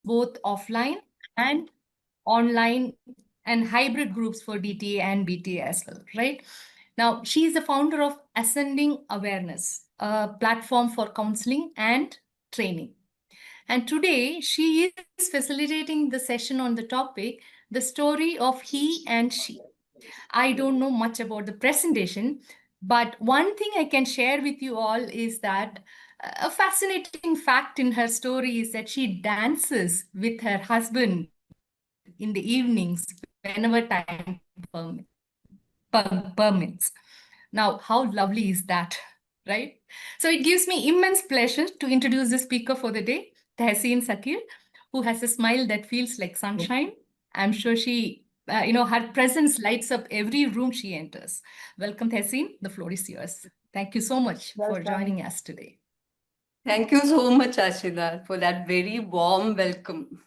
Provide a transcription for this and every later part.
both offline and online and hybrid groups for DTA and BTA as well, right? Now, she is the founder of Ascending Awareness, a platform for counseling and training. And today, she is facilitating the session on the topic, the story of he and she. I don't know much about the presentation, but one thing I can share with you all is that a fascinating fact in her story is that she dances with her husband in the evenings whenever time permits. Now, how lovely is that, right? So it gives me immense pleasure to introduce the speaker for the day, Thehseen Zakir, who has a smile that feels like sunshine. I'm sure her presence lights up every room she enters. Welcome, Thehseen. The floor is yours. Thank you so much for joining us today. Thank you so much, Ashida, for that very warm welcome.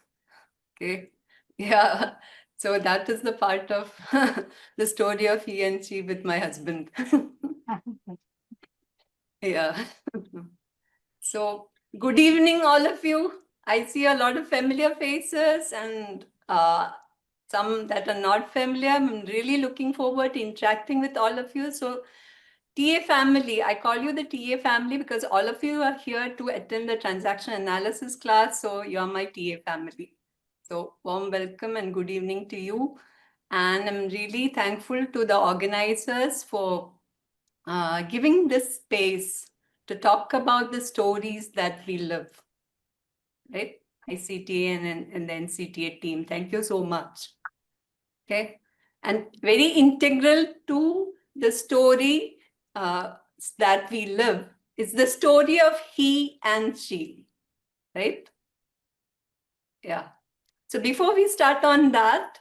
Okay. Yeah. So that is the part of the story of he and she with my husband. Yeah. So good evening, all of you. I see a lot of familiar faces and some that are not familiar. I'm really looking forward to interacting with all of you. So TA family, I call you the TA family because all of you are here to attend the transaction analysis class. So you're my TA family. So warm welcome and good evening to you. And I'm really thankful to the organizers for giving this space to talk about the stories that we live, right? ICTA and the NCTA team. Thank you so much. Okay. And very integral to the story that we live is the story of he and she, right? Yeah. So before we start on that,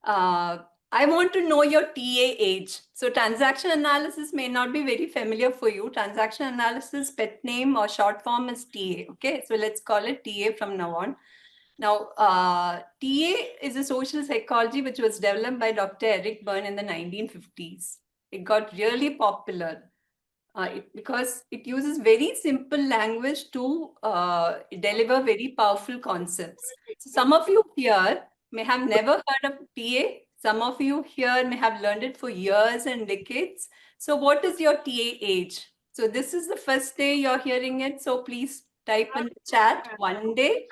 I want to know your TA age. So transaction analysis may not be very familiar for you. Transaction analysis, pet name or short form is TA. Okay, so let's call it TA from now on. Now, TA is a social psychology which was developed by Dr. Eric Berne in the 1950s. It got really popular because it uses very simple language to deliver very powerful concepts. So some of you here may have never heard of TA. Some of you here may have learned it for years and decades. So what is your TA age? So this is the first day you're hearing it. So please type in the chat one day.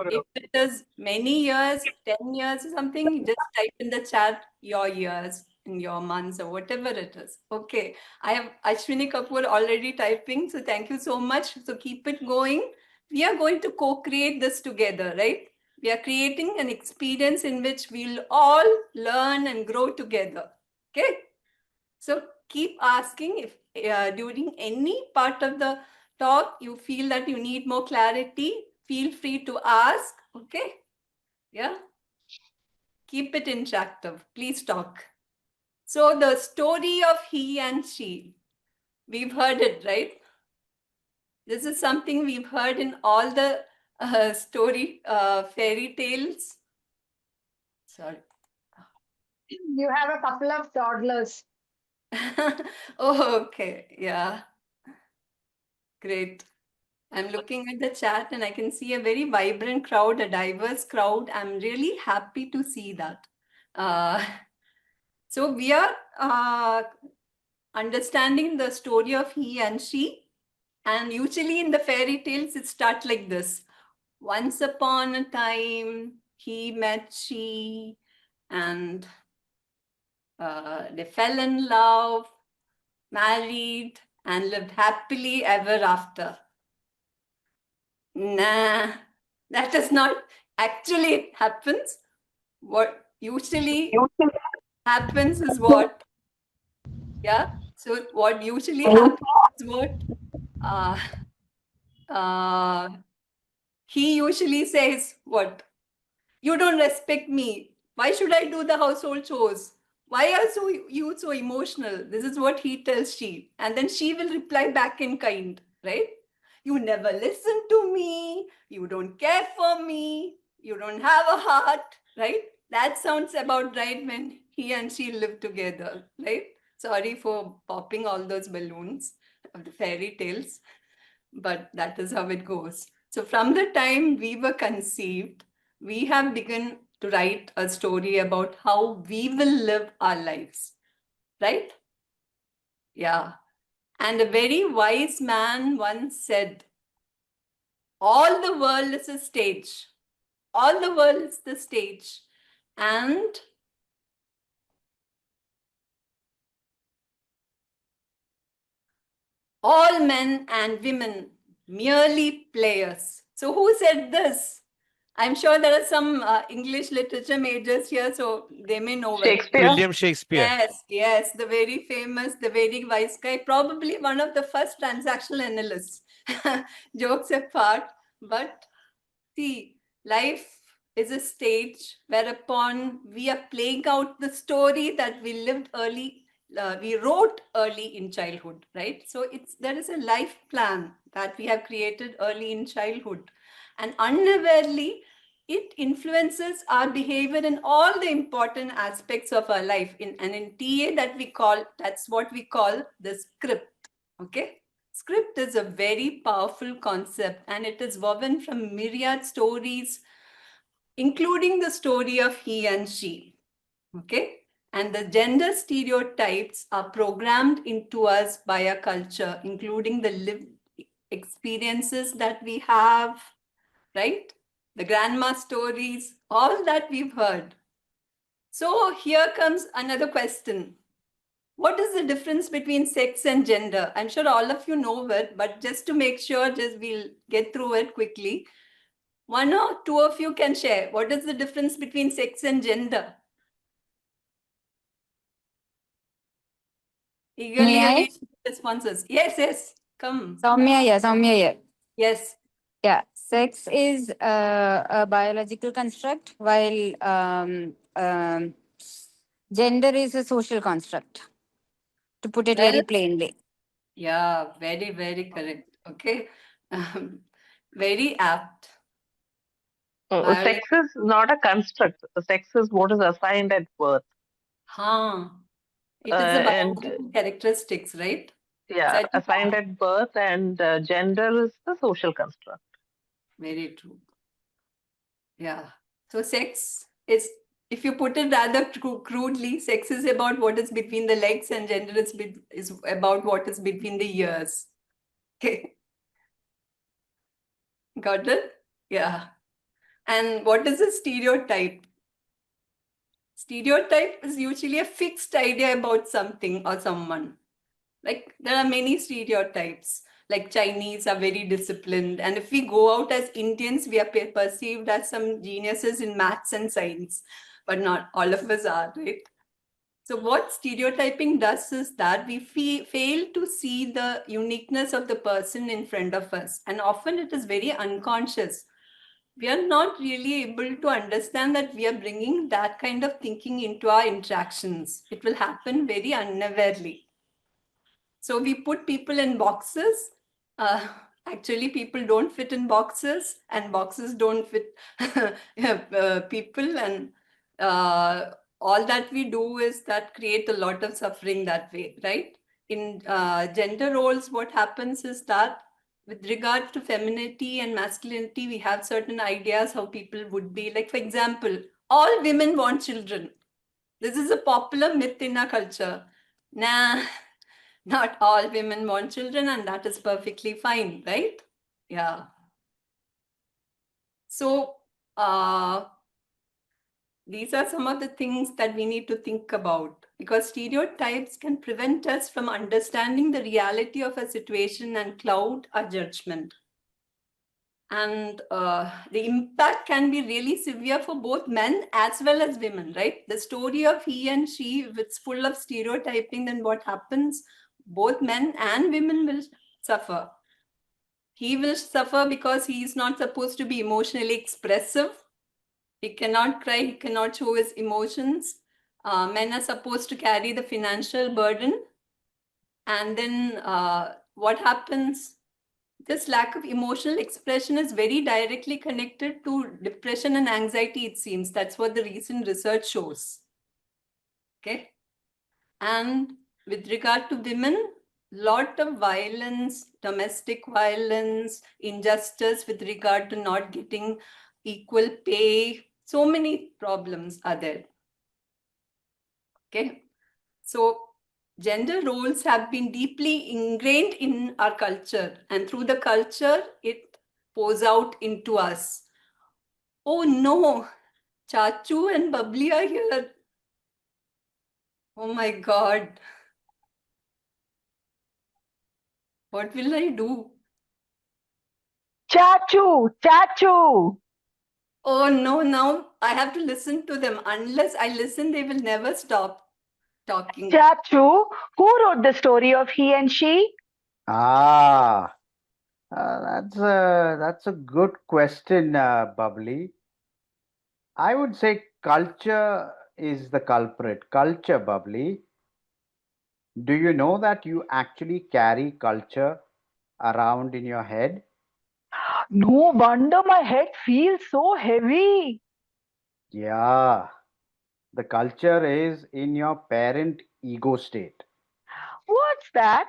If it is many years, 10 years or something, just type in the chat your years and your months or whatever it is. Okay. I have Ashwini Kapoor already typing. So thank you so much. So keep it going. We are going to co-create this together, right? We are creating an experience in which we'll all learn and grow together. Okay. So keep asking if during any part of the talk you feel that you need more clarity, feel free to ask. Okay. Yeah. Keep it interactive. Please talk. So the story of he and she, we've heard it, right? This is something we've heard in all the fairy tales. Sorry. You have a couple of toddlers. Oh, okay. Yeah. Great. I'm looking at the chat and I can see a very vibrant crowd, a diverse crowd. I'm really happy to see that. So we are understanding the story of he and she. And usually in the fairy tales, it starts like this. Once upon a time, he met she and they fell in love, married, and lived happily ever after. Nah, that is not actually it happens. What usually happens is what? Yeah. So what usually happens is what? He usually says what? You don't respect me. Why should I do the household chores? Why are you so emotional? This is what he tells she. And then she will reply back in kind, right? You never listen to me. You don't care for me. You don't have a heart, right? That sounds about right when he and she live together, right? Sorry for popping all those balloons of the fairy tales, but that is how it goes. So from the time we were conceived, we have begun to write a story about how we will live our lives, right? Yeah. And a very wise man once said, all the world is a stage. All the world is the stage. And all men and women merely players. So who said this? I'm sure there are some English literature majors here, so they may know it. Shakespeare. William Shakespeare. Yes, the very famous, the very wise guy, probably one of the first transactional analysts. Jokes apart, but see, life is a stage whereupon we are playing out the story that we lived early, we wrote early in childhood, right? So there is a life plan that we have created early in childhood, and unawarely, it influences our behavior in all the important aspects of our life. In TA that's what we call the script. Okay. Script is a very powerful concept, and it is woven from myriad stories, including the story of he and she. Okay. And the gender stereotypes are programmed into us by our culture, including the lived experiences that we have, right? The grandma stories, all that we've heard. So here comes another question. What is the difference between sex and gender? I'm sure all of you know it, but just to make sure, we'll get through it quickly. One or two of you can share. What is the difference between sex and gender? Eagerly May I? awaiting responses. Yes, come. Soumya. Yes. Yeah, sex is a biological construct, while gender is a social construct, to put it very Well, plainly. yeah, very, very correct. Okay. Very apt. Sex is not a construct. Sex is what is assigned at birth. It is a And biological characteristics, right? yeah, Such a assigned at birth, and gender is the social construct. Very true. Yeah. So sex is, if you put it rather crudely, sex is about what is between the legs, and gender is about what is between the ears. Okay. Got it? Yeah. And what is a stereotype? Stereotype is usually a fixed idea about something or someone. Like there are many stereotypes. Like Chinese are very disciplined, and if we go out as Indians, we are perceived as some geniuses in maths and science, but not all of us are, right? So what stereotyping does is that we fail to see the uniqueness of the person in front of us, and often it is very unconscious. We are not really able to understand that we are bringing that kind of thinking into our interactions. It will happen very unawarely. So we put people in boxes. Actually, people don't fit in boxes, and boxes don't fit people. And all that we do is that create a lot of suffering that way, right? In gender roles, what happens is that with regard to femininity and masculinity, we have certain ideas how people would be. Like, for example, all women want children. This is a popular myth in our culture. Nah, not all women want children, and that is perfectly fine, right? Yeah. So these are some of the things that we need to think about, because stereotypes can prevent us from understanding the reality of a situation and cloud our judgment. And the impact can be really severe for both men as well as women, right? The story of he and she, if it's full of stereotyping, then what happens? Both men and women will suffer. He will suffer because he is not supposed to be emotionally expressive. He cannot cry, he cannot show his emotions. Men are supposed to carry the financial burden. And then what happens? This lack of emotional expression is very directly connected to depression and anxiety, it seems. That's what the recent research shows. Okay. And with regard to women, lot of violence, domestic violence, injustice with regard to not getting equal pay. So many problems are there. Okay. So gender roles have been deeply ingrained in our culture, and through the culture, it pours out into us. Oh no, Chachu and Bubbly are here. Oh my God. What will I do? Chachu, Chachu. Oh no, now I have to listen to them. Unless I listen, they will never stop talking. Chachu, who wrote the story of he and she? Ah, that's a good question, Bubbly. I would say culture is the culprit. Culture, Bubbly. Do you know that you actually carry culture around in your head? No wonder my head feels so heavy. Yeah, the culture is in your parent ego state. What's that?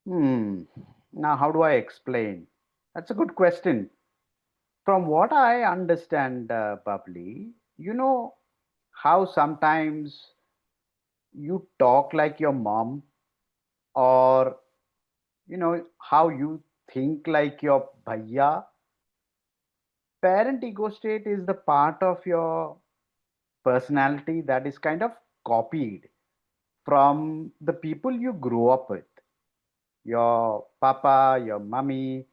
Now, how do I explain? That's a good question. From what I understand, Bubbly, you know how sometimes you talk like your mom, or how you think like your bhaiya. Parent ego state is the part of your personality that is kind of copied from the people you grew up with, your papa, your mummy,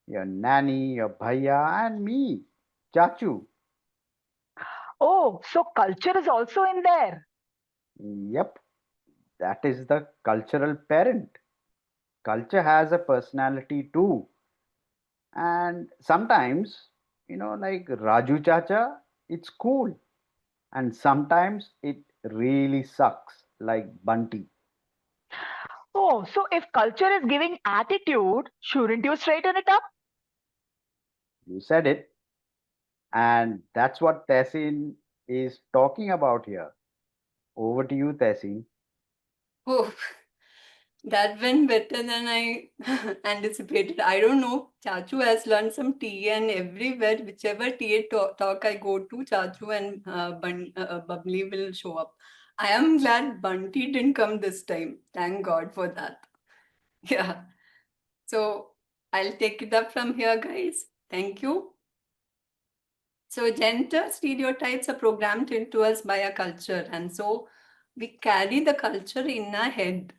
your nanny, your bhaiya, and me, Chachu. Oh, so culture is also in there. Yep, that is the cultural parent. Culture has a personality too. And sometimes, like Raju Chacha, it's cool. And sometimes it really sucks, like Bunty. Oh, so if culture is giving attitude, shouldn't you straighten it up? You said it. And that's what Tehseen is talking about here. Over to you, Tehseen. Oh, that went better than I anticipated. I don't know. Chachu has learned some TA, and everywhere, whichever TA talk I go to, Chachu and Bubbly will show up. I am glad Bunty didn't come this time. Thank God for that. Yeah. So I'll take it up from here, guys. Thank you. So gender stereotypes are programmed into us by our culture, and so we carry the culture in our head,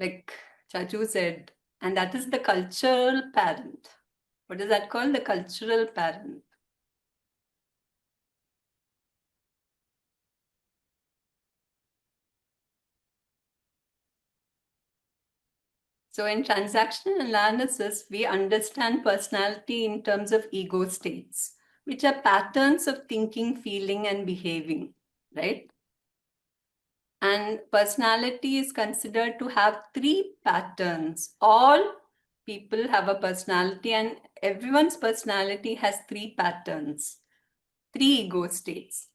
like Chachu said, and that is the cultural parent. What is that called? The cultural parent. So in transactional analysis, we understand personality in terms of ego states, which are patterns of thinking, feeling, and behaving, right? And personality is considered to have 3 patterns. All people have a personality, and everyone's personality has 3 patterns, 3 ego states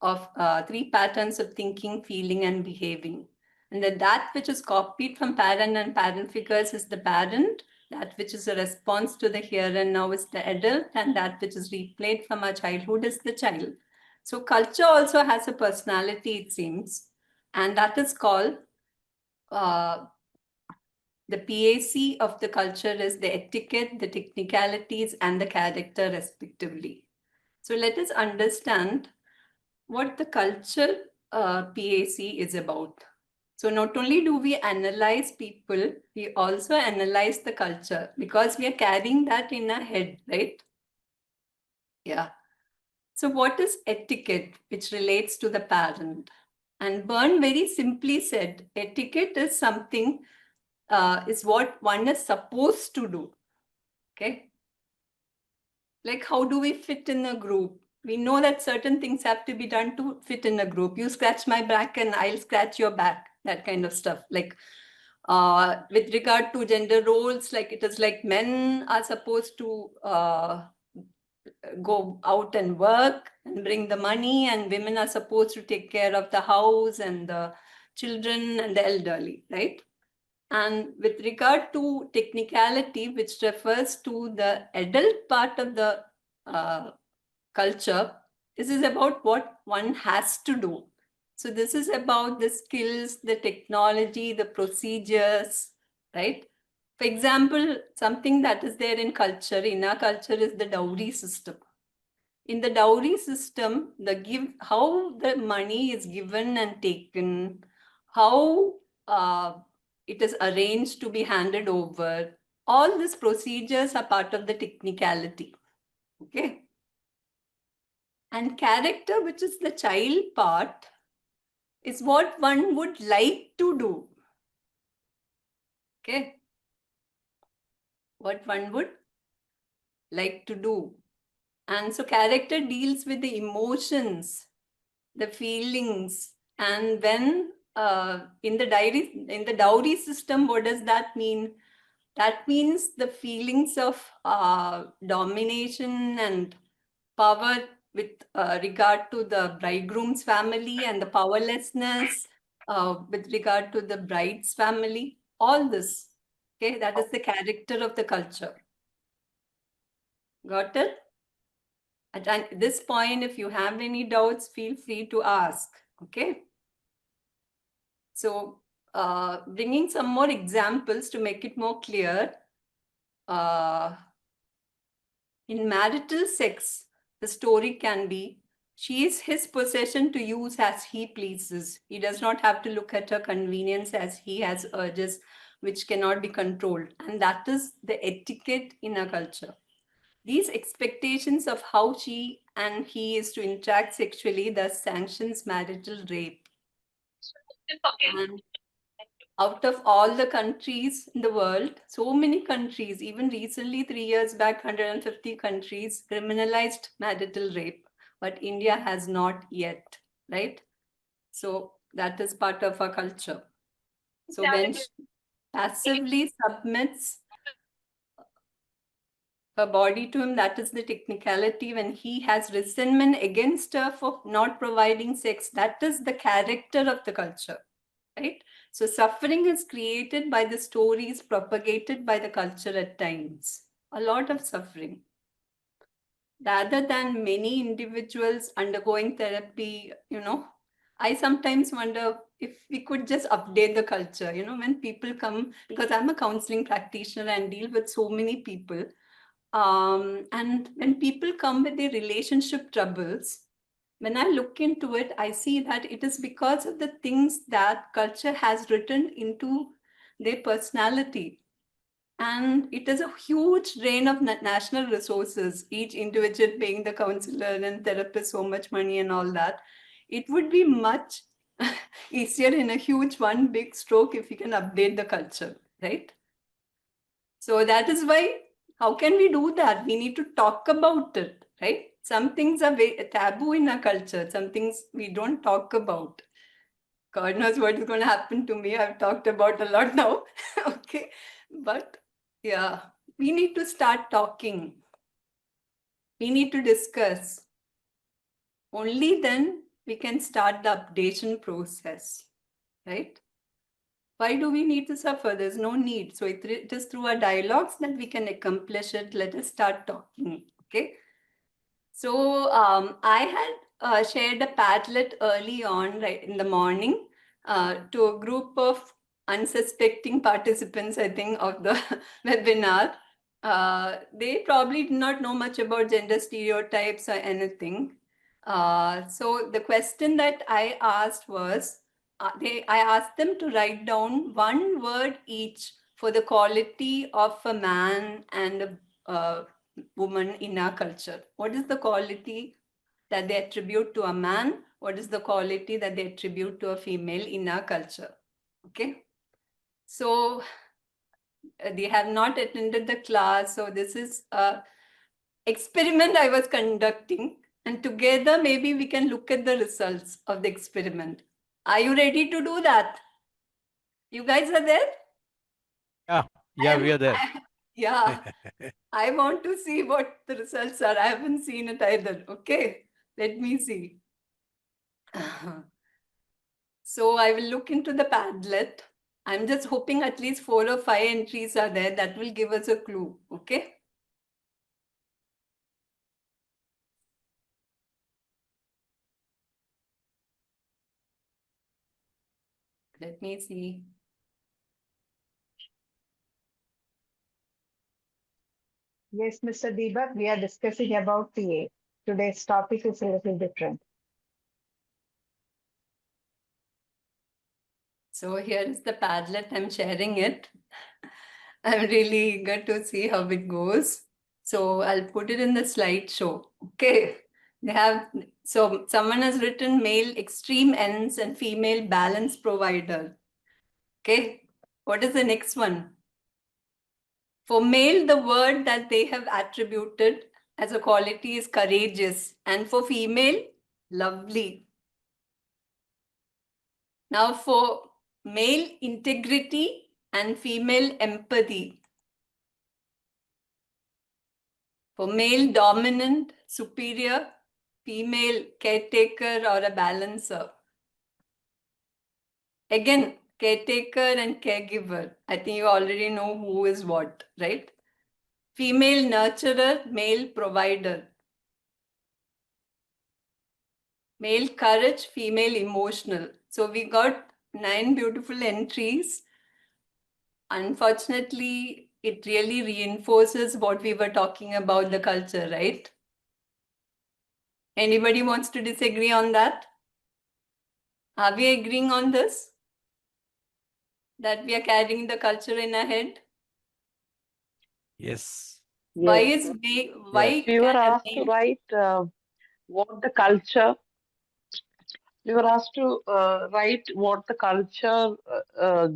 of 3 patterns of thinking, feeling, and behaving. And that which is copied from parent and parent figures is the parent, that which is a response to the here and now is the adult, and that which is replayed from our childhood is the child. So culture also has a personality, it seems, and that is called the PAC of the culture is the etiquette, the technicalities, and the character, respectively. So let us understand what the culture PAC is about. So not only do we analyze people, we also analyze the culture because we are carrying that in our head, right? Yeah. So what is etiquette, which relates to the parent? And Byrne very simply said, etiquette is something, is what one is supposed to do. Okay. Like, how do we fit in a group? We know that certain things have to be done to fit in a group. You scratch my back and I'll scratch your back, that kind of stuff. Like, with regard to gender roles, like it is like men are supposed to go out and work and bring the money, and women are supposed to take care of the house and the children and the elderly, right? And with regard to technicality, which refers to the adult part of the culture, this is about what one has to do. So this is about the skills, the technology, the procedures, right? For example, something that is there in our culture is the dowry system. In the dowry system, how the money is given and taken, how it is arranged to be handed over, all these procedures are part of the technicality. Okay. And character, which is the child part, is what one would like to do. Okay. What one would like to do. And so character deals with the emotions, the feelings. And when in the dowry system, what does that mean? That means the feelings of domination and power with regard to the bridegroom's family, and the powerlessness with regard to the bride's family. All this, okay, that is the character of the culture. Got it? At this point, if you have any doubts, feel free to ask, okay? So bringing some more examples to make it more clear. In marital sex, the story can be, she is his possession to use as he pleases. He does not have to look at her convenience, as he has urges which cannot be controlled. And that is the etiquette in our culture. These expectations of how she and he is to interact sexually thus sanctions marital rape. And out of all the countries in the world, so many countries, even recently, 3 years back, 150 countries criminalized marital rape, but India has not yet, right? So that is part of our culture. So when she passively submits her body to him, that is the technicality. When he has resentment against her for not providing sex, that is the character of the culture, right? So suffering is created by the stories propagated by the culture at times. A lot of suffering. Rather than many individuals undergoing therapy, I sometimes wonder if we could just update the culture, when people come, because I'm a counseling practitioner and deal with so many people. And when people come with their relationship troubles, when I look into it, I see that it is because of the things that culture has written into their personality. And it is a huge drain of national resources, each individual paying the counselor and therapist so much money and all that. It would be much easier in a huge one big stroke if we can update the culture, right? So that is why, how can we do that? We need to talk about it, right? Some things are taboo in our culture. Some things we don't talk about. God knows what is going to happen to me. I've talked about a lot now. Okay. But yeah, we need to start talking. We need to discuss. Only then we can start the updation process, right? Why do we need to suffer? There's no need. So it is through our dialogues that we can accomplish it. Let us start talking. Okay. So I had shared a Padlet early on, right in the morning, to a group of unsuspecting participants, I think, of the webinar. They probably did not know much about gender stereotypes or anything. So the question that I asked was, I asked them to write down one word each for the quality of a man and a woman in our culture. What is the quality that they attribute to a man? What is the quality that they attribute to a female in our culture? Okay. So they have not attended the class. So this is a experiment I was conducting. And together, maybe we can look at the results of the experiment. Are you ready to do that? You guys are there? Yeah, we are there. Yeah. I want to see what the results are. I haven't seen it either. Okay, let me see. So I will look into the Padlet I'm just hoping at least 4 or 5 entries are there. That will give us a clue. Okay. Let me see. Yes, Mr. Deepak, we are discussing about TA. Today's topic is a little different. So here is the Padlet. I'm sharing it. I'm really eager to see how it goes. So I'll put it in the slideshow. Okay. They have, so someone has written male extreme ends and female balance provider. Okay. What is the next one? For male, the word that they have attributed as a quality is courageous. And for female, lovely. Now for male, integrity and female, empathy. For male, dominant, superior, female, caretaker or a balancer. Again, caretaker and caregiver. I think you already know who is what, right? Female, nurturer, male, provider. Male, courage, female, emotional. So we got 9 beautiful entries. Unfortunately, it really reinforces what we were talking about the culture, right? Anybody wants to disagree on that? Are we agreeing on this? That we are carrying the culture in our head? Yes. Why Yes. is why We were can a asked to male write what the culture. We were asked to write what the culture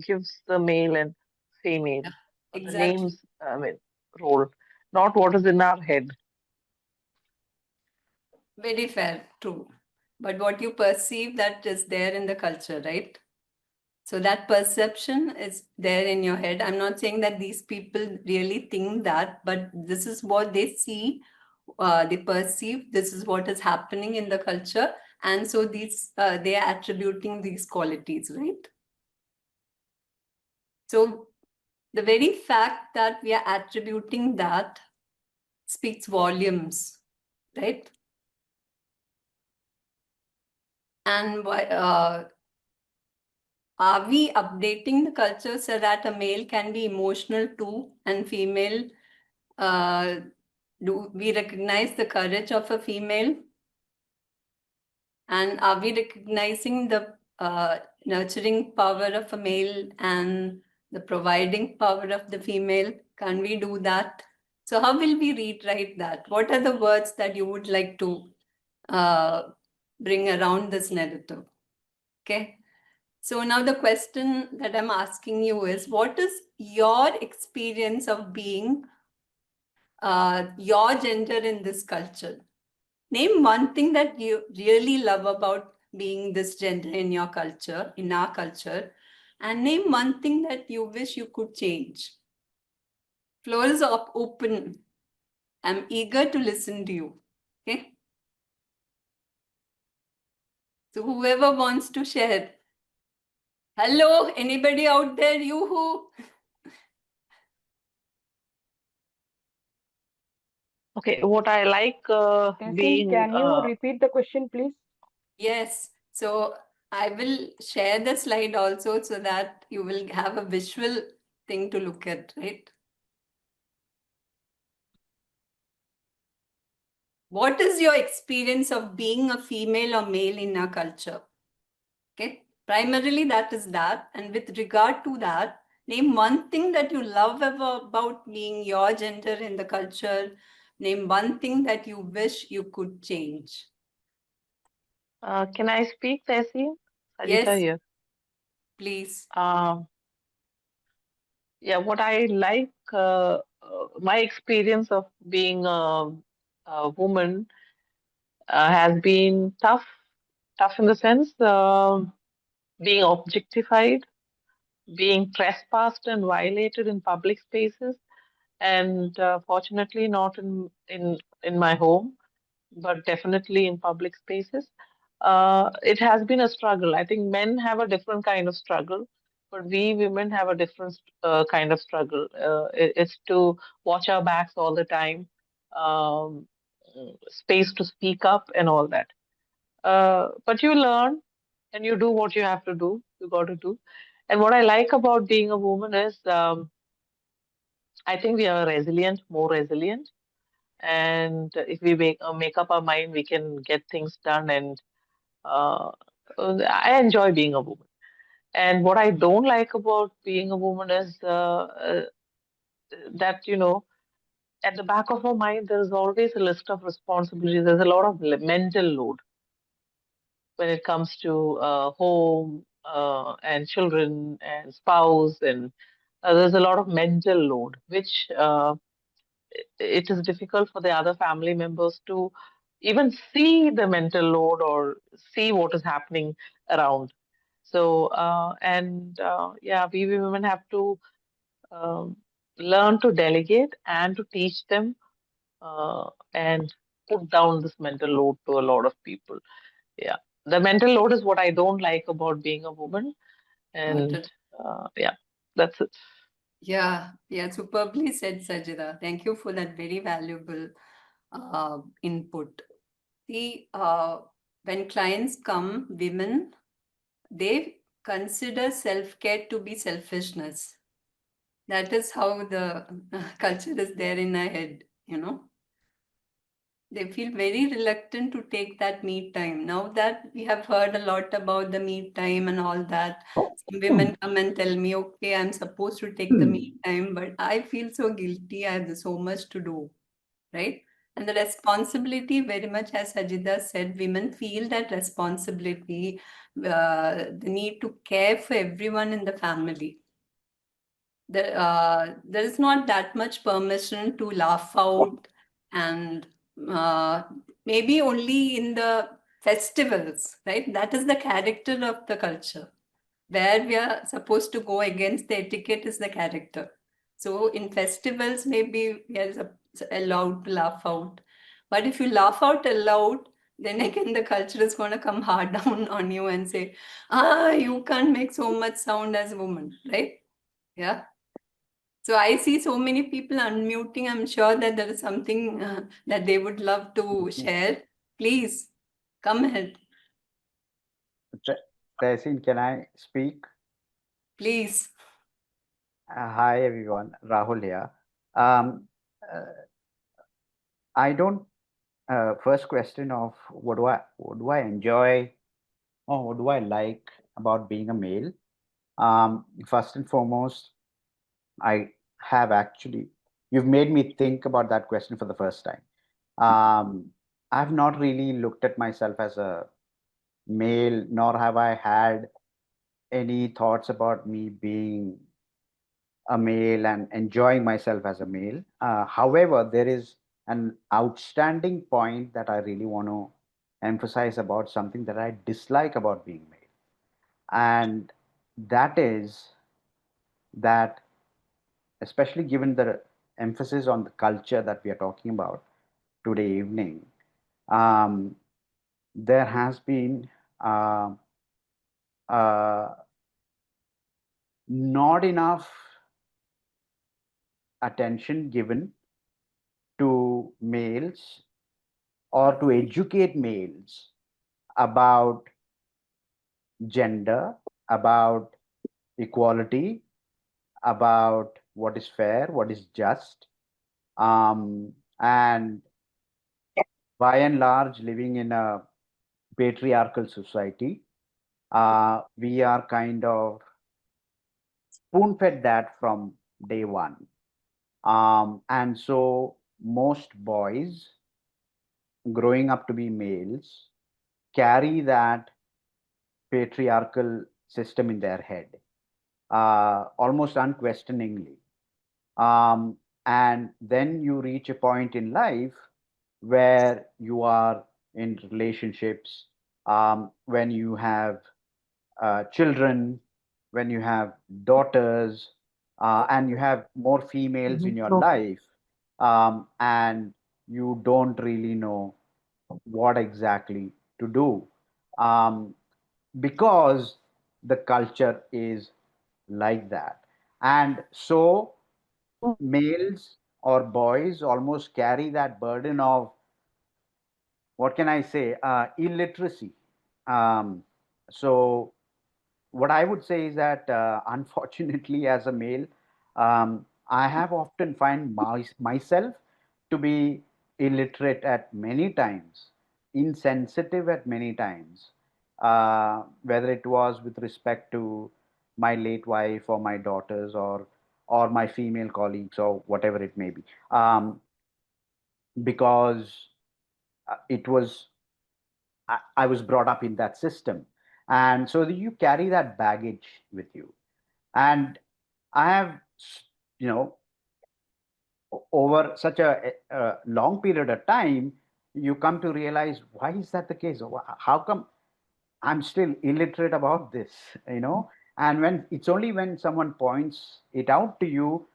gives the male and female, the exactly names, I mean, role, not what is in our head. very fair, true. But what you perceive that is there in the culture, right? So that perception is there in your head. I'm not saying that these people really think that, but this is what they see, they perceive, this is what is happening in the culture. And so these they are attributing these qualities, right? So the very fact that we are attributing that speaks volumes, right? And why, are we updating the culture so that a male can be emotional too and female, do we recognize the courage of a female? And are we recognizing the nurturing power of a male and the providing power of the female? Can we do that? So how will we rewrite that? What are the words that you would like to bring around this narrative? Okay. So now the question that I'm asking you is, what is your experience of being your gender in this culture? Name one thing that you really love about being this gender in your culture, in our culture, and name one thing that you wish you could change. Floor is open. I'm eager to listen to you. Okay. So whoever wants to share. Hello, anybody out there? You-hoo. Okay, what I like being. Can you repeat the question, please? Yes. So I will share the slide also so that you will have a visual thing to look at, right? What is your experience of being a female or male in our culture? Okay. Primarily that is that. And with regard to that, name one thing that you love about being your gender in the culture. Name one thing that you wish you could change. Can I speak, Thehseen? Sarita Yes, here. please. Yeah, what I like, my experience of being a woman has been tough, tough in the sense being objectified, being trespassed and violated in public spaces, and fortunately not in my home, but definitely in public spaces. It has been a struggle. I think men have a different kind of struggle, but we women have a different kind of struggle. It's to watch our backs all the time, um, space to speak up, and all that. But you learn and you do what you have to do. You got to do. And what I like about being a woman is, I think we are resilient, more resilient. And if we make up our mind, we can get things done. And uh, I enjoy being a woman. And what I don't like about being a woman is that, at the back of our mind, there's always a list of responsibilities. There's a lot of mental load when it comes to home and children and spouse. And there's a lot of mental load, which it is difficult for the other family members to even see the mental load or see what is happening around. So, yeah, we women have to um, learn to delegate and to teach them and put down this mental load to a lot of people. Yeah, the mental load is what I don't like about being a woman. Got And it. yeah, that's it. Yeah, superbly said, Sajida. Thank you for that very valuable input. See, when clients come, women, they consider self-care to be selfishness. That is how the culture is there in our head. They feel very reluctant to take that me time. Now that we have heard a lot about the me time and all that, some women come and tell me, okay, I'm supposed to take the me time, but I feel so guilty. I have so much to do, right? And the responsibility, very much as Sajida said, women feel that responsibility, the need to care for everyone in the family. There is not that much permission to laugh out, and maybe only in the festivals, right? That is the character of the culture. Where we are supposed to go against the etiquette is the character. So in festivals, maybe we are allowed to laugh out. But if you laugh out aloud, then again the culture is going to come hard down on you and say, you can't make so much sound as a woman, right? Yeah. So I see so many people unmuting. I'm sure that there is something that they would love to share. Please come ahead. Thehseen, can I speak? Please. Hi everyone, Rahul here. Um, uh, I don't. First question of what do I enjoy or what do I like about being a male? First and foremost, I have actually. You've made me think about that question for the first time. I've not really looked at myself as a male, nor have I had any thoughts about me being a male and enjoying myself as a male. However, there is an outstanding point that I really want to emphasize about something that I dislike about being male. And that is that, especially given the emphasis on the culture that we are talking about today evening, um, there has been uh, uh, not enough attention given to males or to educate males about gender, about equality, about what is fair, what is just. And by and large, living in a patriarchal society, we are kind of spoon fed that from day one. And so most boys growing up to be males carry that patriarchal system in their head, almost unquestioningly. And then you reach a point in life where you are in relationships, when you have children, when you have daughters, and you have more females in your life, and you don't really know what exactly to do, um, because the culture is like that. And so males or boys almost carry that burden of, what can I say, illiteracy. So what I would say is that, unfortunately, as a male, I have often find myself to be illiterate at many times, insensitive at many times, whether it was with respect to my late wife or my daughters or my female colleagues or whatever it may be, because it was I was brought up in that system, and so you carry that baggage with you. And I have, you know, over such a long period of time, you come to realize, why is that the case? How come I'm still illiterate about this? You know, and when it's only when someone points it out to you,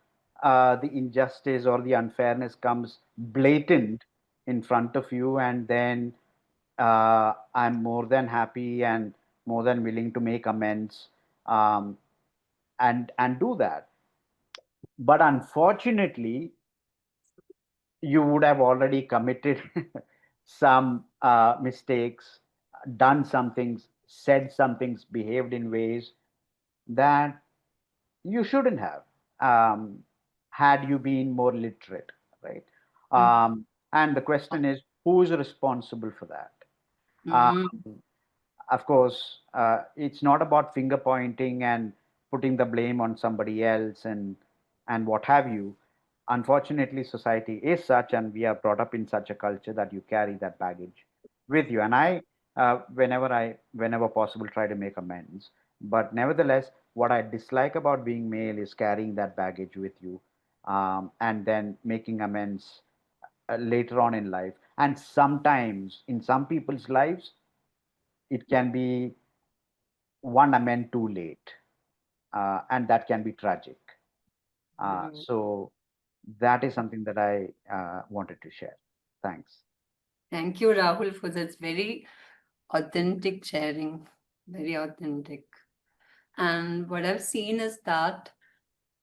the injustice or the unfairness comes blatant in front of you, and then I'm more than happy and more than willing to make amends, um, and do that. But unfortunately, you would have already committed some mistakes, done some things, said some things, behaved in ways that you shouldn't have, had you been more literate, right? And the question is, who is responsible for that? Mm-hmm. Of course, it's not about finger pointing and putting the blame on somebody else and what have you. Unfortunately, society is such, and we are brought up in such a culture that you carry that baggage with you. And I, whenever possible, try to make amends. But nevertheless, what I dislike about being male is carrying that baggage with you, and then making amends later on in life. And sometimes, in some people's lives, it can be one amend too late, and that can be tragic. So that is something that I wanted to share. Thanks. Thank you, Rahul, for this very authentic sharing. Very authentic. And what I've seen is that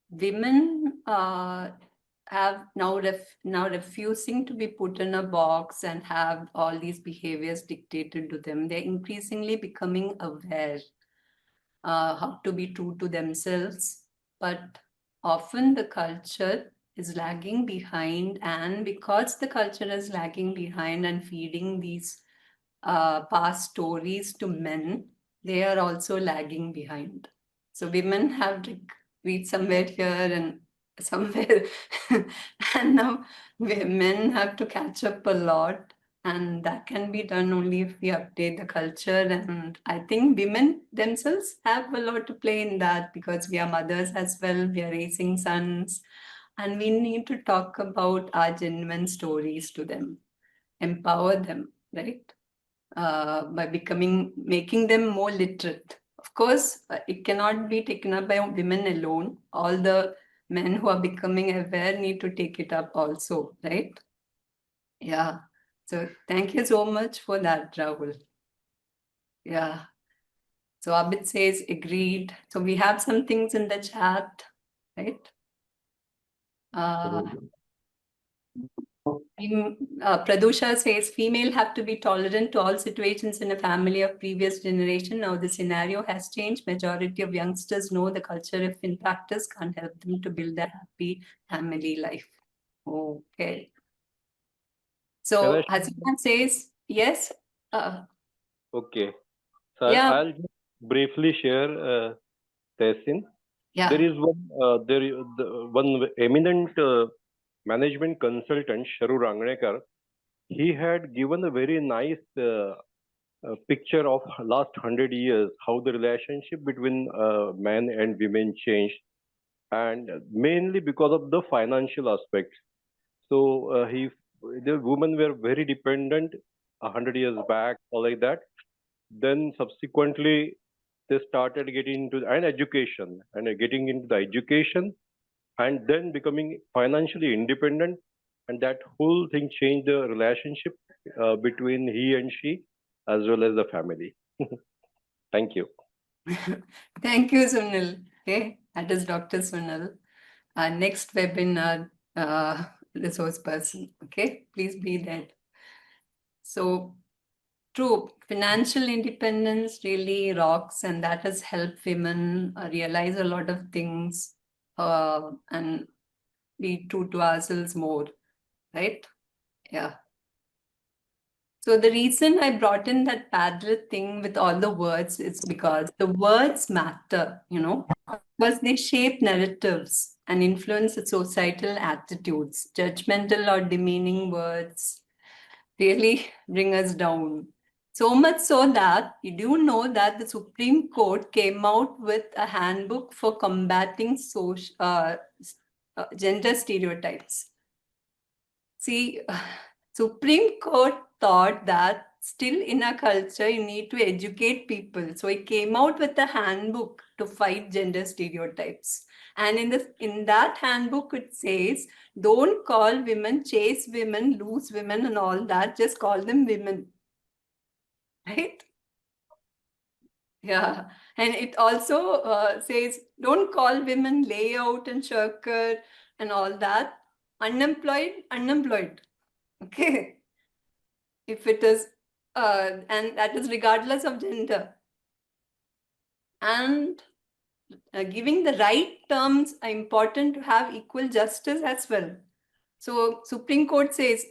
women have now refusing to be put in a box and have all these behaviors dictated to them. They're increasingly becoming aware how to be true to themselves, but often the culture is lagging behind, and because the culture is lagging behind and feeding these past stories to men, they are also lagging behind. So women have to reach somewhere here and somewhere, and now men have to catch up a lot. And that can be done only if we update the culture. And I think women themselves have a lot to play in that, because we are mothers as well. We are raising sons. And we need to talk about our genuine stories to them, empower them, right? By making them more literate. Of course, it cannot be taken up by women alone. All the men who are becoming aware need to take it up also, right? Yeah. So thank you so much for that, Rahul. Yeah. So Abid says agreed. So we have some things in the chat, right? Pradusha says female have to be tolerant to all situations in a family of previous generation. Now the scenario has changed. Majority of youngsters know the culture, if in practice can't help them to build a happy family life. Okay. So Hasina says yes. Okay. So Yeah. I'll just briefly share, Tehseen. Yeah. There is one eminent management consultant, Sharu Rangnekar. He had given a very nice picture of last 100 years, how the relationship between men and women changed, and mainly because of the financial aspects. So the women were very dependent 100 years back, or like that. Then subsequently, they started getting into and education and getting into the education, and then becoming financially independent, and that whole thing changed the relationship between he and she, as well as the family. Thank you. Thank you, Sunil. Okay, that is Dr. Sunal. Our next webinar resource person. Okay, please be there. So, true, financial independence really rocks, and that has helped women realize a lot of things and be true to ourselves more, right? Yeah. So the reason I brought in that Padlet thing with all the words is because the words matter, because they shape narratives and influence the societal attitudes. Judgmental or demeaning words really bring us down. So much so that you do know that the Supreme Court came out with a handbook for combating gender stereotypes. See, Supreme Court thought that still in our culture you need to educate people. So it came out with a handbook to fight gender stereotypes. And in that handbook it says, don't call women, chase women, lose women and all that, just call them women. Right? Yeah. And it also says, don't call women layout and shirker and all that. Unemployed. Okay. If it is, and that is regardless of gender. And giving the right terms are important to have equal justice as well. So Supreme Court says,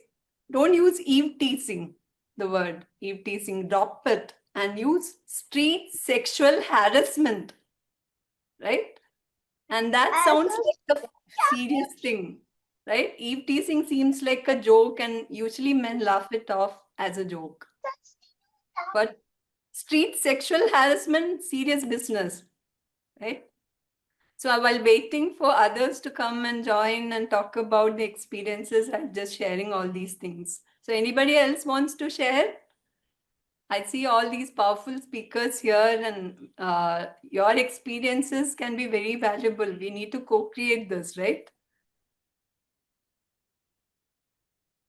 don't use eve teasing, the word eve teasing, drop it and use street sexual harassment, right? And that sounds like a serious thing, right? Eve teasing seems like a joke and usually men laugh it off as a joke. But street sexual harassment, serious business, right? So while waiting for others to come and join and talk about the experiences, I'm just sharing all these things. So anybody else wants to share? I see all these powerful speakers here and your experiences can be very valuable. We need to co-create this, right?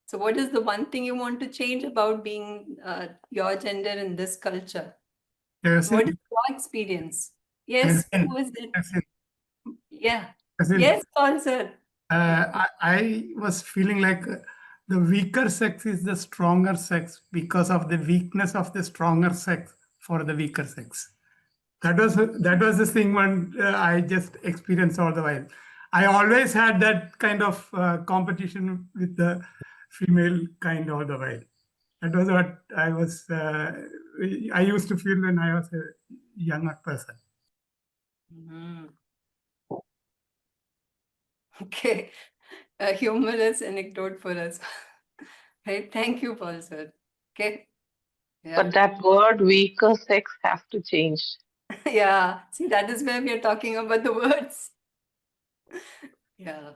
So what is the one thing you want to change about being your gender in this culture? What is your experience? Yes, who is it? Yeah. Yes, Paul, sir. I was feeling like the weaker sex is the stronger sex because of the weakness of the stronger sex for the weaker sex. That was the thing when I just experienced all the while. I always had that kind of competition with the female kind all the while. That was what I used to feel when I was a younger person. Mm. Okay, a humorous anecdote for us. Right, thank you, Paul, sir. Okay. Yeah. But that word weaker sex has to change. Yeah, see, that is where we are talking about the words. Yeah.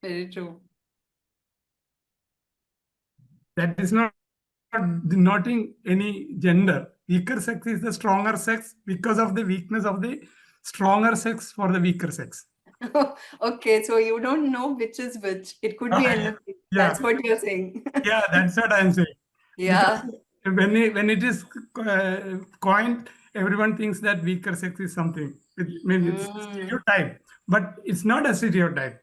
Very true. That is not denoting any gender. Weaker sex is the stronger sex because of the weakness of the stronger sex for the weaker sex. Okay, so you don't know which is which. It could be anything. Yeah. That's what you're saying. Yeah, that's what I'm saying. Yeah. Because when it is coined, everyone thinks that weaker sex is something. It's stereotype, but it's not a stereotype.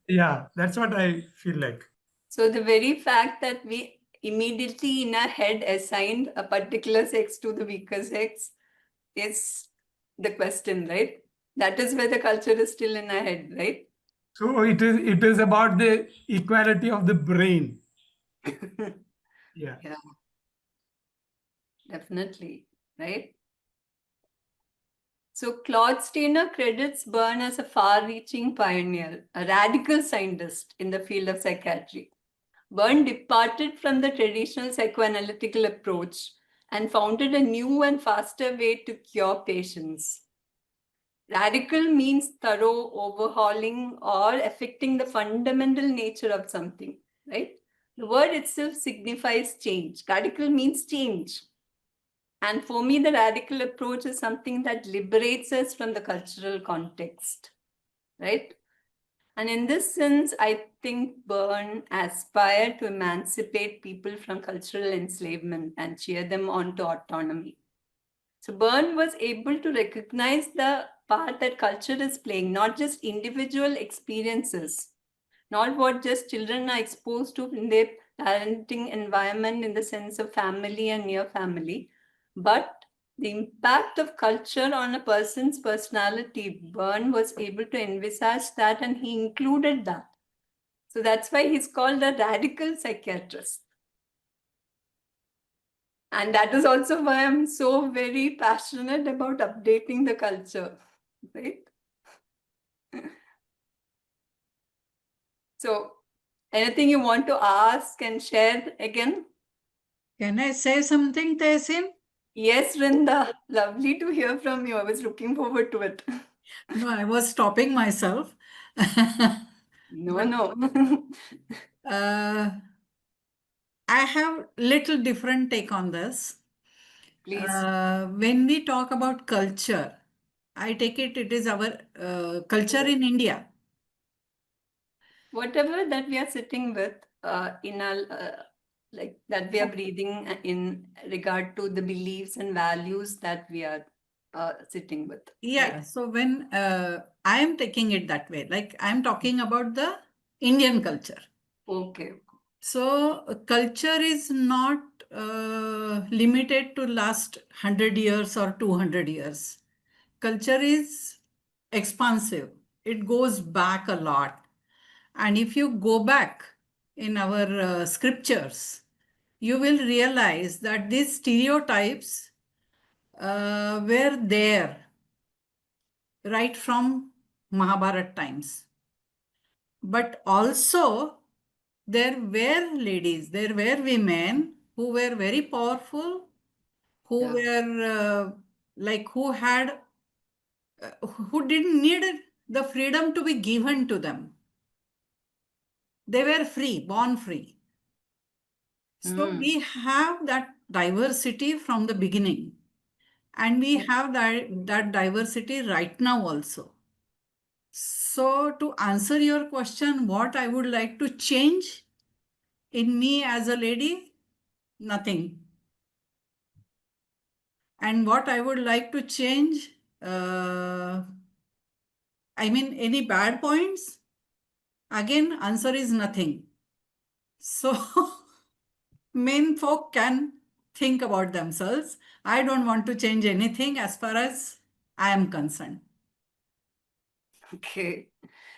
Yeah, that's what I feel like. So the very fact that we immediately in our head assigned a particular sex to the weaker sex is the question, right? That is where the culture is still in our head, right? So it is about the equality of the brain. Yeah. Yeah. Definitely, right? So Claude Steiner credits Byrne as a far-reaching pioneer, a radical scientist in the field of psychiatry. Byrne departed from the traditional psychoanalytical approach and founded a new and faster way to cure patients. Radical means thorough overhauling or affecting the fundamental nature of something, right? The word itself signifies change. Radical means change. And for me, the radical approach is something that liberates us from the cultural context, right? And in this sense, I think Byrne aspired to emancipate people from cultural enslavement and cheer them on to autonomy. So Byrne was able to recognize the part that culture is playing, not just individual experiences, not what just children are exposed to in their parenting environment in the sense of family and near family, but the impact of culture on a person's personality. Byrne was able to envisage that, and he included that. So that's why he's called a radical psychiatrist. And that is also why I'm so very passionate about updating the culture, right? So anything you want to ask and share again? Can I say something, Tehseen? Yes, Rinda. Lovely to hear from you. I was looking forward to it. No, I was stopping myself. No, But, no. I have little different take on this. Please. When we talk about culture, I take it is our culture in India. Whatever that we are sitting with in our, like that we are breathing in regard to the beliefs and values that we are sitting with. Yeah, Right? so when I am taking it that way, like I'm talking about the Indian culture. Okay. So culture is not limited to last 100 years or 200 years. Culture is expansive. It goes back a lot. And if you go back in our scriptures, you will realize that these stereotypes were there right from Mahabharat times. But also, there were ladies, there were women who were very powerful, who were who had, who didn't need the freedom to be given to them. They were free, born free. So we have that diversity from the beginning, and we have that diversity right now also. So to answer your question, what I would like to change in me as a lady, nothing. And what I would like to change, any bad points? Again, answer is nothing. So men folk can think about themselves. I don't want to change anything as far as I am concerned. Okay.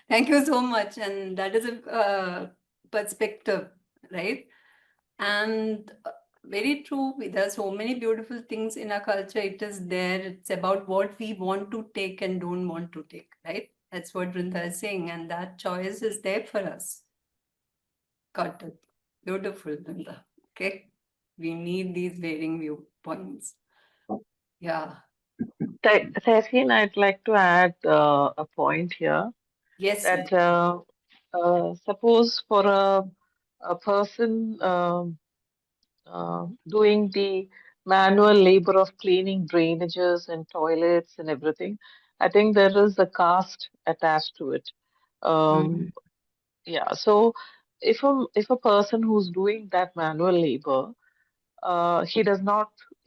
Thank you so much. And that is a perspective, right? And very true. There are so many beautiful things in our culture. It is there. It's about what we want to take and don't want to take, right? That's what Vrinda is saying. And that choice is there for us. Got it. Beautiful, Vrinda. Okay. We need these varying viewpoints. Yeah. Thehseen, I'd like to add a point here Yes. that suppose for a person doing the manual labor of cleaning drainages and toilets and everything, I think there is a caste attached to it. Um, yeah, so if a person who's doing that manual labor,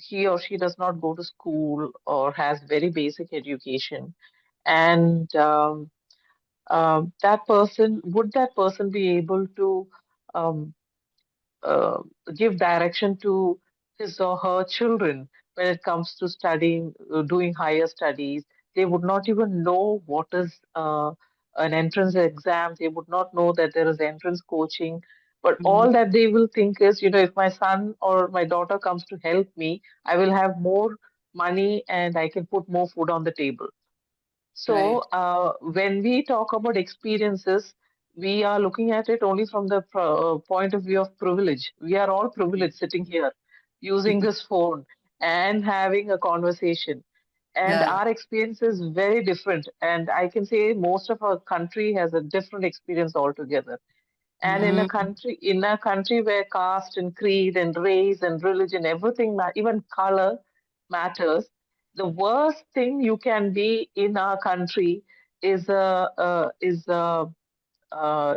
he or she does not go to school or has very basic education, and would that person be able to um, uh, give direction to his or her children when it comes to studying, doing higher studies? They would not even know what is an entrance exam. They would not know that there is entrance coaching. But all that they will think is, if my son or my daughter comes to help me, I will have more money and I can put more food on the table. So, when we talk about experiences, we are looking at it only from the point of view of privilege. We are all privileged sitting here using this phone and having a conversation. And our experience is very different. And I can say most of our country has a different experience altogether. And in a country where caste and creed and race and religion, everything, even color matters, the worst thing you can be in our country is a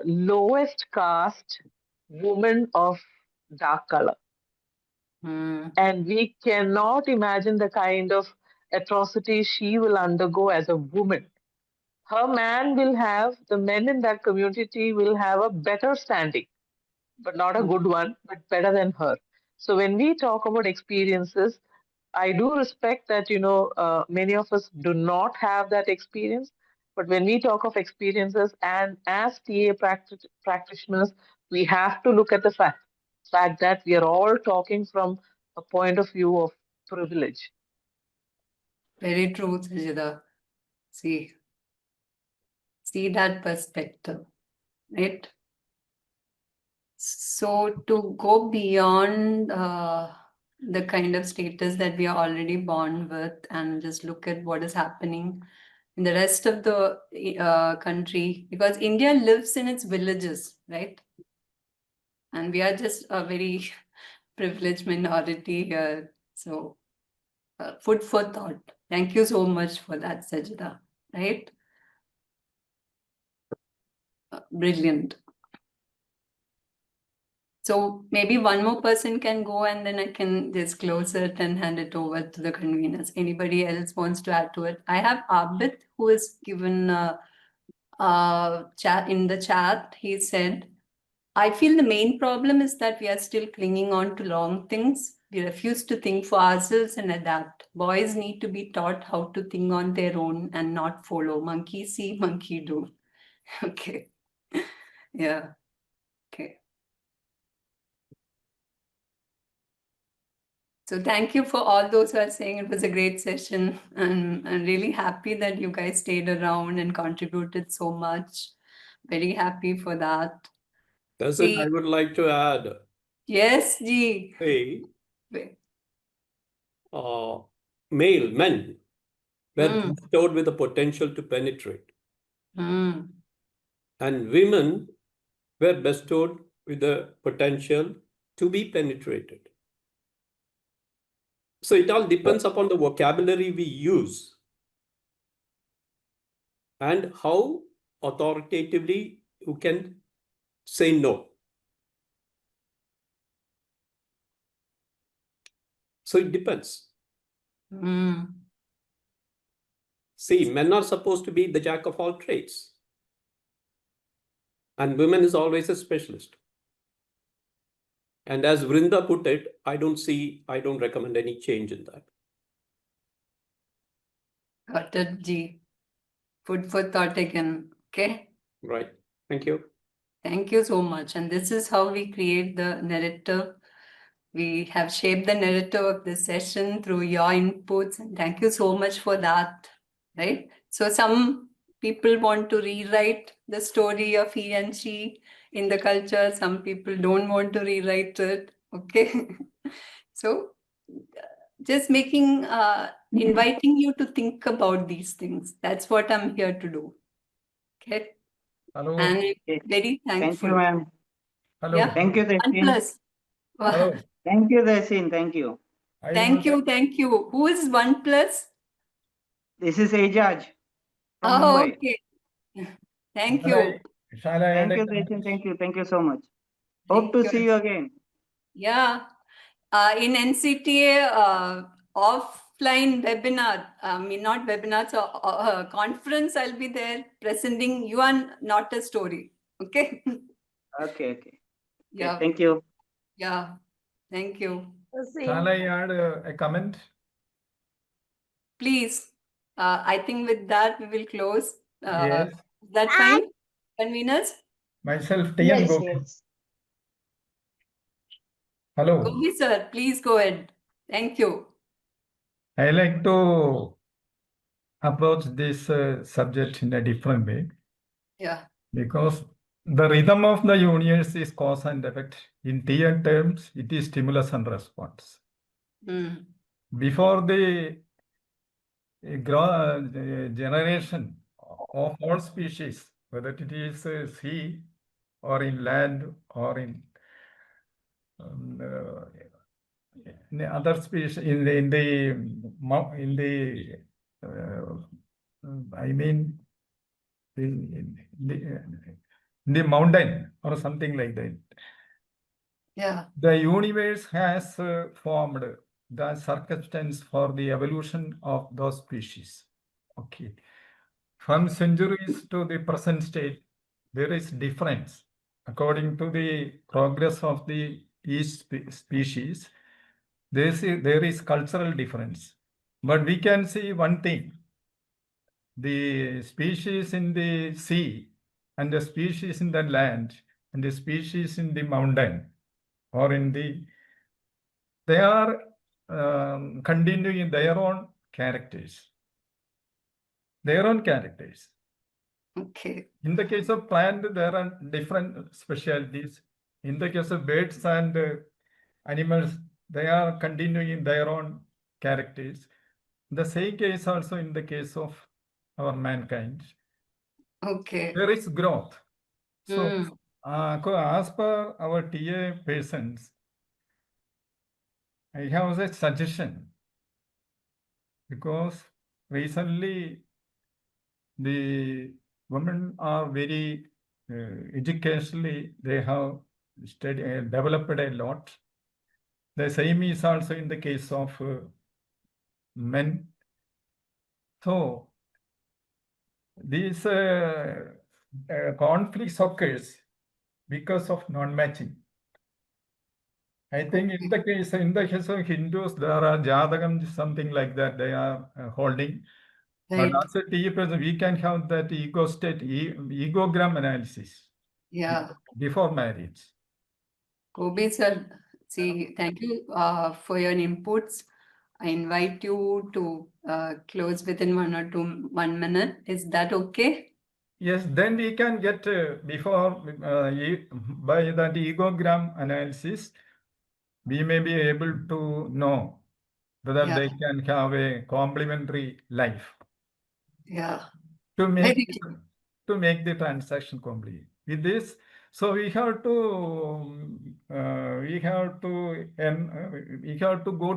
lowest caste woman of dark color. And we cannot imagine the kind of atrocity she will undergo as a woman. Her man will have, the men in that community will have a better standing, but not a good one, but better than her. So when we talk about experiences, I do respect that, many of us do not have that experience. But when we talk of experiences and as TA practitioners, we have to look at the fact that we are all talking from a point of view of privilege. Very true, Sajida. See that perspective, right? So to go beyond the kind of status that we are already born with and just look at what is happening in the rest of the country, because India lives in its villages, right? And we are just a very privileged minority here. So food for thought. Thank you so much for that, Sajida, right? Brilliant. So maybe one more person can go and then I can just close it and hand it over to the conveners. Anybody else wants to add to it? I have Abid who has given chat in the chat. He said, I feel the main problem is that we are still clinging on to long things. We refuse to think for ourselves and adapt. Boys need to be taught how to think on their own and not follow. Monkey see, monkey do. Okay. Yeah. Okay. So thank you for all those who are saying it was a great session. And I'm really happy that you guys stayed around and contributed so much. Very happy for that. That's it. I would like to add. Yes, Ji. Hey, men were bestowed with the potential to penetrate. And women were bestowed with the potential to be penetrated. So it all depends upon the vocabulary we use and how authoritatively you can say no. So it depends. See, men are supposed to be the jack of all trades. And women is always a specialist. And as Vrinda put it, I don't recommend any change in that. Got it, Ji. Food for thought again. Okay. Right. Thank you. Thank you so much. And this is how we create the narrative. We have shaped the narrative of this session through your inputs. And thank you so much for that. Right. So some people want to rewrite the story of he and she in the culture. Some people don't want to rewrite it. Okay. So just inviting you to think about these things. That's what I'm here to do. Okay. Hello. And I'm very thankful. Thank you, ma'am. Hello. Yeah. Thank you, Thehseen. OnePlus. Hello. Thank you, Thehseen. Thank you. Thank you. Who is OnePlus? This is Ajaj from Oh, Mumbai. okay. Thank you. Thank you, Thehseen. Thank you. Thank you so much. Hope to see you again. Yeah. In NCTA offline webinar, not webinar, so conference, I'll be there presenting you and not a story. Okay. Okay. Yeah. Thank you. Yeah. Thank you. Shall I add a comment? Please. I think with that we will close. Yes. Is that fine? Conveners? Myself, TN Gopi. Yes. Hello. Gopi sir, please go ahead. Thank you. I like to approach this subject in a different way Yeah. because the rhythm of the universe is cause and effect. In TN terms, it is stimulus and response. Before the generation of all species, whether it is sea or in land or in other species, in the mountain or something like that. Yeah. The universe has formed the circumstance for the evolution of those species. Okay. From centuries to the present state, there is difference. According to the progress of the each species, there is cultural difference. But we can see one thing. The species in the sea and the species in the land and the species in the mountain or in the, they are continuing their own characters. Their own characters. Okay. In the case of plant, there are different specialties. In the case of birds and animals, they are continuing their own characters. The same case also in the case of our mankind. Okay. There is growth. So, as per our TA persons, I have a suggestion because recently the women are very educationally, they have developed a lot. The same is also in the case of men. So these conflicts occurs because of non-matching. I think in the case of Hindus, there are Jadagam, something like that they are holding. Right. But as a TA person, we can have that ego state, egogram analysis. Yeah. Before marriage. Kobe sir, see, thank you for your inputs. I invite you to close within 1 minute. Is that okay? Yes, then we can get before by that egogram analysis, we may be able to know whether they can have a complementary life. Yeah. To make the transaction complete. With this, so we have to go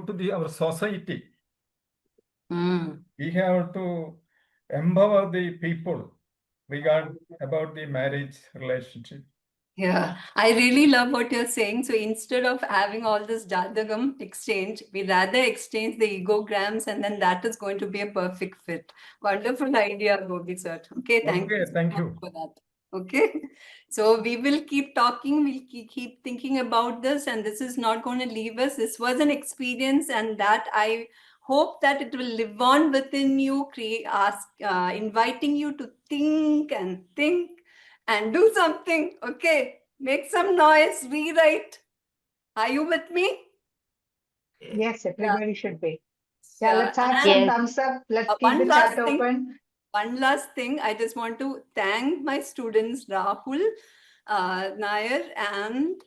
to our society. We have to empower the people about the marriage relationship. Yeah, I really love what you're saying. So instead of having all this Jadagam exchange, we rather exchange the egograms, and then that is going to be a perfect fit. Wonderful idea, Gobi sir. Okay, thank you so much for that. Okay, so we will keep talking, we'll keep thinking about this, and this is not going to leave us. This was an experience, and that I hope that it will live on within you, inviting you to think and do something. Okay, make some noise, rewrite. Are you with me? Yes, everybody should be. Yeah, let's have some thumbs up. Let's keep the chat open. One last thing, I just want to thank my students, Rahul Nair and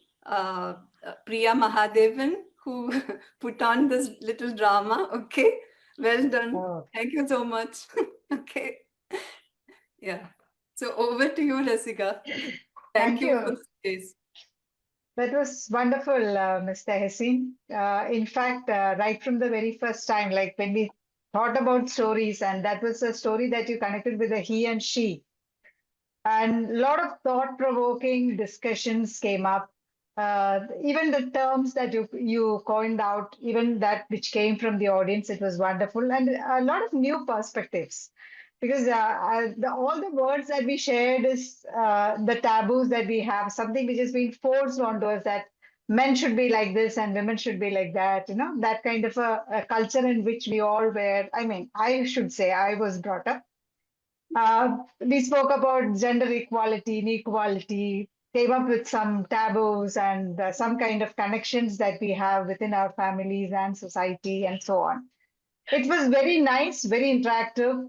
Priya Mahadevan, who put on this little drama. Okay, well done. Thank you so much. Okay, yeah. So over to you, Rasika. Thank you for this. That was wonderful, Ms.Thehseen. In fact, right from the very first time, like when we thought about stories, and that was a story that you connected with a he and she. And a lot of thought-provoking discussions came up. Even the terms that you coined out, even that which came from the audience, it was wonderful. And a lot of new perspectives. Because all the words that we shared is the taboos that we have, something which has been forced onto us, that men should be like this and women should be like that, that kind of a culture in which we all were, I mean, I should say I was brought up. We spoke about gender equality, inequality, came up with some taboos and some kind of connections that we have within our families and society and so on. It was very nice, very interactive.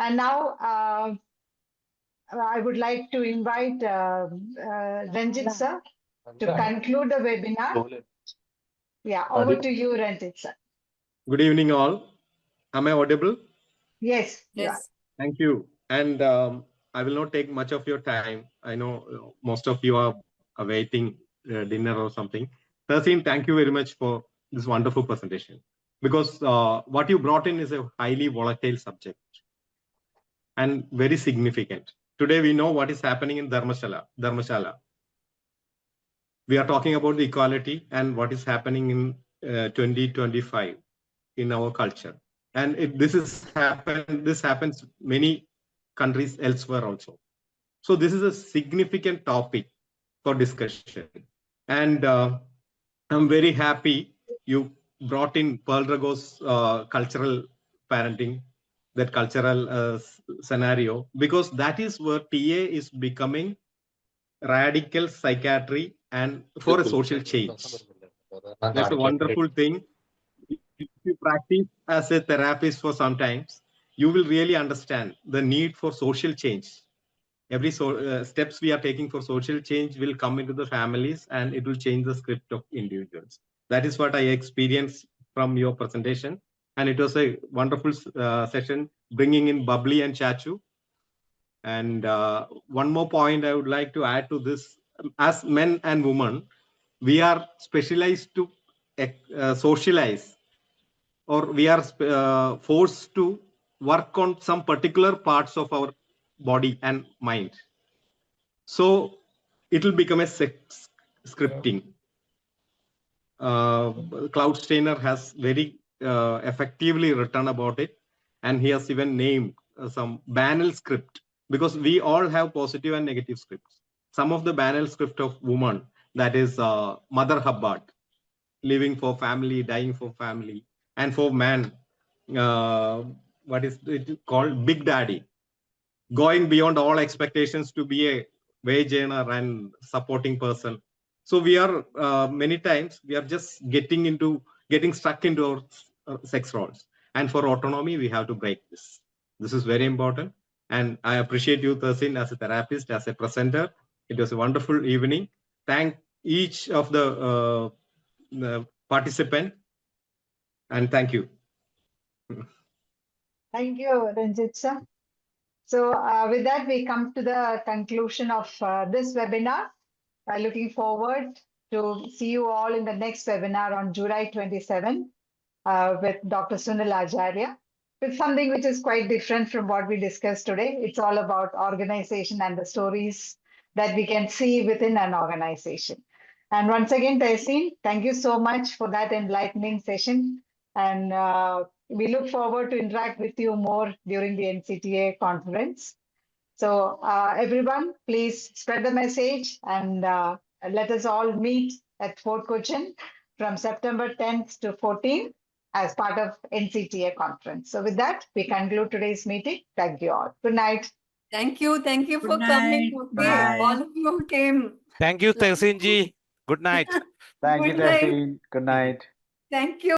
And now I would like to invite Ranjit sir to conclude the webinar. Yeah, over to you, Ranjit sir. Good evening, all. Am I audible? Yes. Yes. Thank you. And I will not take much of your time. I know most of you are awaiting dinner or something. Thehseen, thank you very much for this wonderful presentation. Because what you brought in is a highly volatile subject and very significant. Today we know what is happening in Dharmashala. We are talking about the equality and what is happening in 2025 in our culture. And this happens many countries elsewhere also. So this is a significant topic for discussion. And I'm very happy you brought in Pearl Rago's cultural parenting, that cultural scenario, because that is where TA is becoming radical psychiatry and for a social change. That's a wonderful thing. If you practice as a therapist for some times, you will really understand the need for social change. Every steps we are taking for social change will come into the families and it will change the script of individuals. That is what I experienced from your presentation. And it was a wonderful session, bringing in Bubbly and Chachu. And one more point I would like to add to this: as men and women, we are specialized to socialize, or we are forced to work on some particular parts of our body and mind. So it will become a sex scripting. Cloud Steiner has very effectively written about it, and he has even named some banal script, because we all have positive and negative scripts. Some of the banal script of woman, that is Mother Hubbard, living for family, dying for family, and for man, what is it called, Big Daddy, going beyond all expectations to be a wage earner and supporting person. So we are many times we are just getting stuck into our sex roles. And for autonomy, we have to break this. This is very important. And I appreciate you, Thehseen, as a therapist, as a presenter. It was a wonderful evening. Thank each of the participant, and thank you. Thank you, Ranjit sir. So with that, we come to the conclusion of this webinar. Looking forward to see you all in the next webinar on July 27 with Dr. Sunil Acharya, with something which is quite different from what we discussed today. It's all about organization and the stories that we can see within an organization. And once again, Thehseen, thank you so much for that enlightening session. And we look forward to interact with you more during the NCTA conference. So everyone, please spread the message and let us all meet at Fort Cochin from September 10th to 14th as part of NCTA conference. So with that, we conclude today's meeting. Thank you all. Good night. Thank you for Good coming. night. Okay, Bye. all of you who came. Thank you, Thehseen ji. Good night. Thank you, Good night. Thehseen. Good night. Thank you.